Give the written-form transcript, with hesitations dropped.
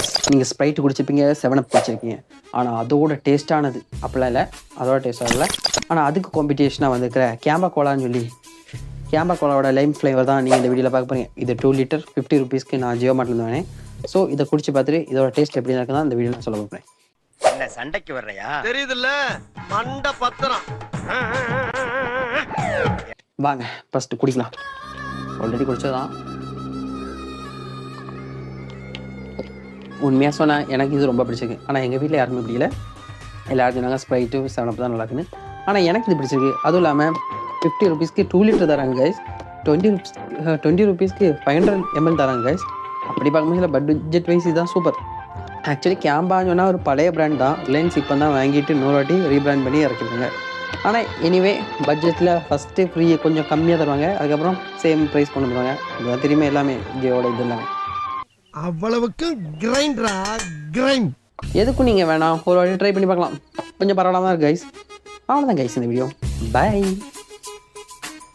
Guys, நீங்கள் Sprite குடிச்சிருப்பீங்க, 7up குடிச்சிருப்பீங்க. ஆனால் அதோட டேஸ்ட்டானது அப்படிலாம் இல்லை, அதோட டேஸ்ட்டாக இல்லை. ஆனால் அதுக்கு காம்படிஷனாக வந்துருக்கிற கேம்பா கோலான்னு சொல்லி, கேம்பா கோலாவோட லைம் ஃப்ளேவர் தான் நீங்கள் இந்த வீடியோவில் பார்க்க போகிறீங்க. இது 2 லிட்டர் 50 rupeesக்கு நான் ஜியோ மார்ட்லேருந்து வாங்கினேன். ஸோ இதை குடிச்சு பார்த்துட்டு இதோட டேஸ்ட் எப்படி இருக்குன்னு தான் இந்த வீடியோ நான் சொல்ல போகிறேன். என்ன சண்டைக்கு வர்றையா? தெரியுதுல்ல, மண்ட பத்திரம். வாங்க ஃபஸ்ட்டு குடிக்கலாம். ஆல்ரெடி குடிச்சதான். உண்மையாக சொன்னால் எனக்கு இது ரொம்ப பிடிச்சிருக்கு. ஆனால் எங்கள் வீட்டில் யாருமே பிடிக்கல. எல்லாரும் சொன்னாங்க ஸ்ப்ரைட்டு 7up தான் நல்லா இருக்குன்னு. ஆனால் எனக்கு இது பிடிச்சிருக்கு. அதுவும் இல்லாமல் 50 rupeesக்கு 2 லிட்டர் தராங்க கைஸ். 20 rupeesக்கு 500 ml தராங்க கைஸ். அப்படி பார்க்கும்போது பட்ஜெட் வைஸ் இதுதான் சூப்பர். ஆக்சுவலி கேம்பான்னு சொன்னால் ஒரு பழைய பிராண்ட் தான். ரிலையன்ஸ் இப்போ தான் வாங்கிட்டு 100 வாட்டி ரீபிராண்ட் பண்ணி இறக்கிருக்காங்க. ஆனால் எனிவே பட்ஜெட்டில் ஃபஸ்ட்டு ஃப்ரீ கொஞ்சம் கம்மியாக தருவாங்க, அதுக்கப்புறம் சேம் ப்ரைஸ் கொண்டு வந்துடுவாங்க. இதுதான் தெரியுமே எல்லாமே ஜியோட இது எல்லாமே. அவ்வளவுக்கு கிரைண்டரா கிரைண்ட். எதுக்கும் நீங்கள் வேணாம், ஒரு வாட்டி ட்ரை பண்ணி பார்க்கலாம். கொஞ்சம் பரவாயில்லாம தான் இருக்கு கைஸ். அவ்வளோதான் கைஸ் இந்த வீடியோ. பை.